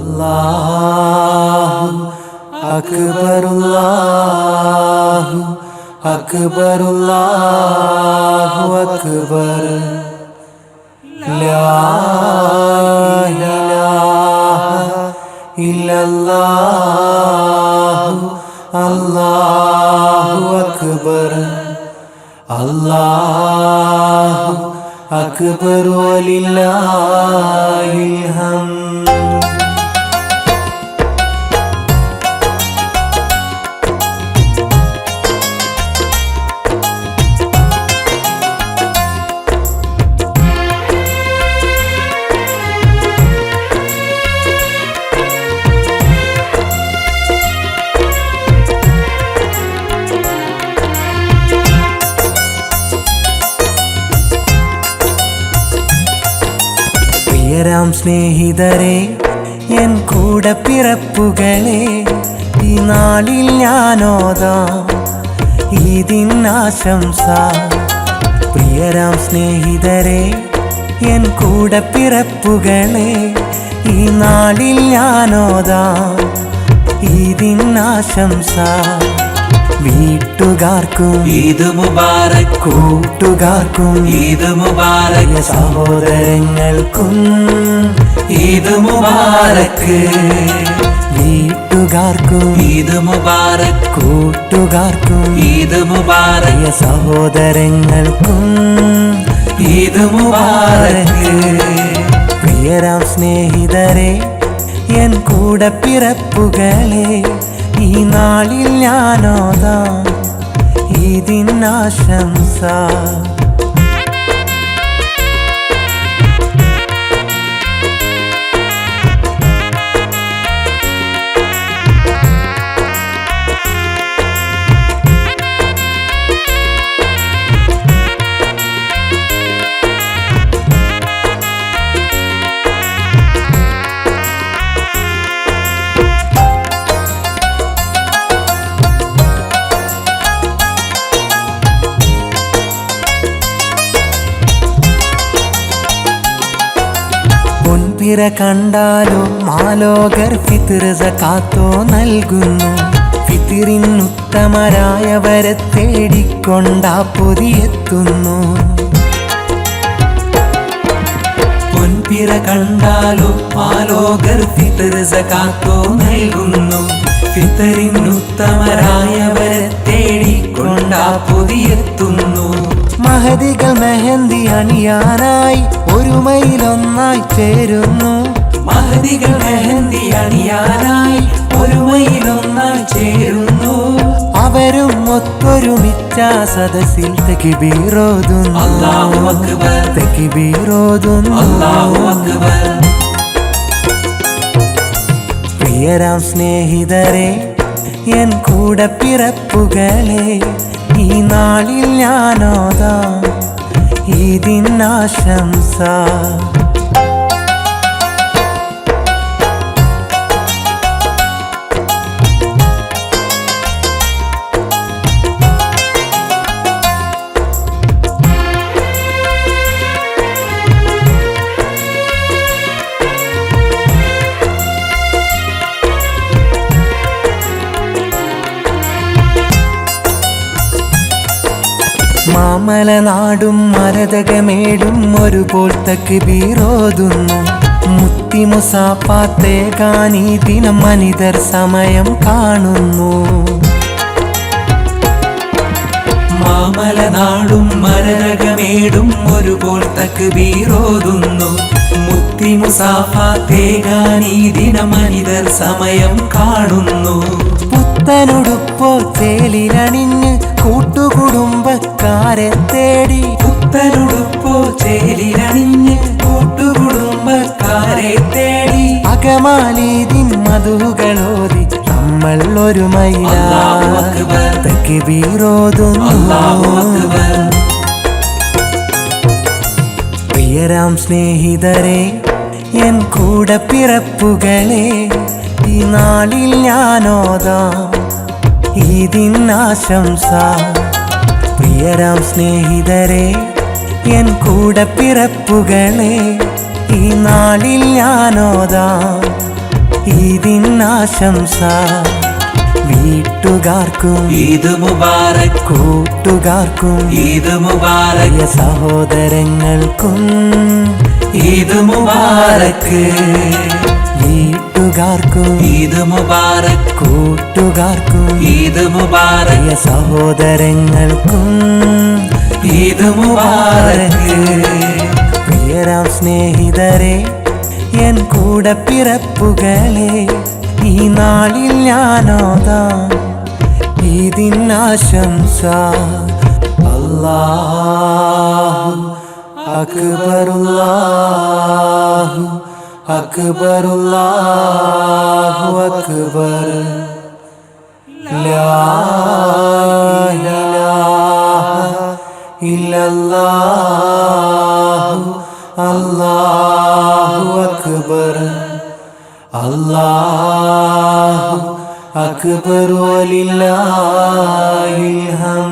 അല്ലാഹു അക്ബർ അല്ലാഹു അക്ബർ അല്ലാഹു അക്ബർ ലാ ഇലാഹ ഇല്ലല്ലാഹു അല്ലാഹു അക്ബർ അല്ലാഹു അക്ബർ വലില്ലാഹിൽ ഹംദ്. പ്രിയരാം സ്നേഹിതരെ, എൻ കൂടെ പിറപ്പുകളെ, ഈ നാളിൽ ഞാനോതാം ഈദിനാശംസ. പ്രിയരാം സ്നേഹിതരെ, എൻ കൂടെ പിറപ്പുകളെ, ഈ നാളിൽ ഞാനോതാം ഈദിനാശംസ. വീട്ടുകാർക്കും ഈദ് മുബാറക്, കൂട്ടുകാർക്കും ഈദ് മുബാറക്, സഹോദരങ്ങൾക്കും ഈദ് മുബാറക്. വീട്ടുകാർക്കും ഈദ് മുബാറക്, കൂട്ടുകാർക്കും ഈദ് മുബാറക്, സഹോദരങ്ങൾക്കും ഈദ് മുബാറക്. പ്രിയരാം സ്നേഹിതരെ, എൻ കൂടെ പിറപ്പുകളെ, ഈ നാളിൽ ഞാനോതാം ഈദിനാശംസ. പൊൻപിറ കണ്ടാലോ മാലോകർ ഫിത്ർ സകാത്തോ നൽകുന്നു. ഫിത്റിനുത്തമരായവരെ തേടിക്കൊണ്ടാ പൊതിയെത്തുന്നു. പൊൻപിറ കണ്ടാലോ മാലോകർ ഫിത്ർ സകാത്തോ നൽകുന്നു. ഫിത്റിനുത്തമരായവരെ തേടിക്കൊണ്ടാ പൊതിയെത്തുന്നു. മഹദികൾ മെഹന്തി അണിയാനായി ഒരുമയിലൊന്നായി ചേരുന്നു. മഹദികൾ മെഹന്തി അണിയാനായി ഒരുമയിലൊന്നായി ചേരുന്നു. അവരും ഒത്തൊരുമിച്ച സദസ്സിൽ തക്ബീറോതുന്നു. അല്ലാഹു അക്ബർ, തക്ബീറോതുന്നു. അല്ലാഹു അക്ബർ. പ്രിയരാം സ്നേഹിതരെ, എൻ കൂടെ പിറപ്പുകളെ, ഈ നാളിൽ ഞാനോതാം ഈദിനാശംസ. മാമലനാടും മരതകമേടും ഒരുപോൽ തക്ബീറോതുന്നു. മുത്തി മുസാഫാത്തേകാൻ ഈ ദിനം മനിതർ സമയം കാണുന്നു. മാമലനാടും മരതകമേടും ഒരുപോൽ തക്ബീറോതുന്നു. മുത്തി മുസാഫാത്തേകാൻ ഈ ദിനം മനിതർ സമയം കാണുന്നു. പുത്തനുടുപ്പോ ചേലിലണിഞ്ഞ് കൂട്ടുകുടുംബക്കാരെ തേടി. പുത്തനുടുപ്പോ ചേലിലണിഞ്ഞ് കൂട്ടുകുടുംബക്കാരെ തേടി. അകമാലീദിൻ മധുകളോതി നമ്മൾ ഒരുമയിലാ അല്ലാഹു അക്ബർ, തക്ബീറോതുന്നു. അല്ലാഹു അക്ബർ. പ്രിയരാം സ്നേഹിതരെ, എൻ കൂടെ പിറപ്പുകളെ, ഈ നാളിൽ ഞാനോതാം ഈദിനാശംസ. പ്രിയരാം സ്നേഹിതരെ, എൻ കൂടെ പിറപ്പുകളെ, ഈ നാളിൽ ഞാനോതാം ഈദിനാശംസ വീട്ടുകാർക്കും ഈദ് മുബാറക് കൂട്ടുകാർക്കും ഈദ് മുബാറക് പ്രിയ സഹോദരങ്ങൾക്കും ഈദ് മുബാറക് വീട്ടുകാർക്കും ഈദ് മുബാറക് കൂട്ടുകാർക്കും ഈദ് മുബാറക് പ്രിയ സഹോദരങ്ങൾക്കും ഈദ് മുബാറക് പ്രിയരാം സ്നേഹിതരെ എൻ കൂടെ പിറപ്പുകളെ ഈ നാളിൽ ഞാനോതാം ഈദിനാശംസ അല്ലാഹു അക്ബർ അല്ലാഹു അക്ബർ അല്ലാഹു അക്ബർ ലാ ഇലാഹ ഇല്ലല്ലാഹു അല്ലാഹു അക്ബർ അല്ലാഹു അക്ബർ വലില്ലാഹിൽ ഹംദ്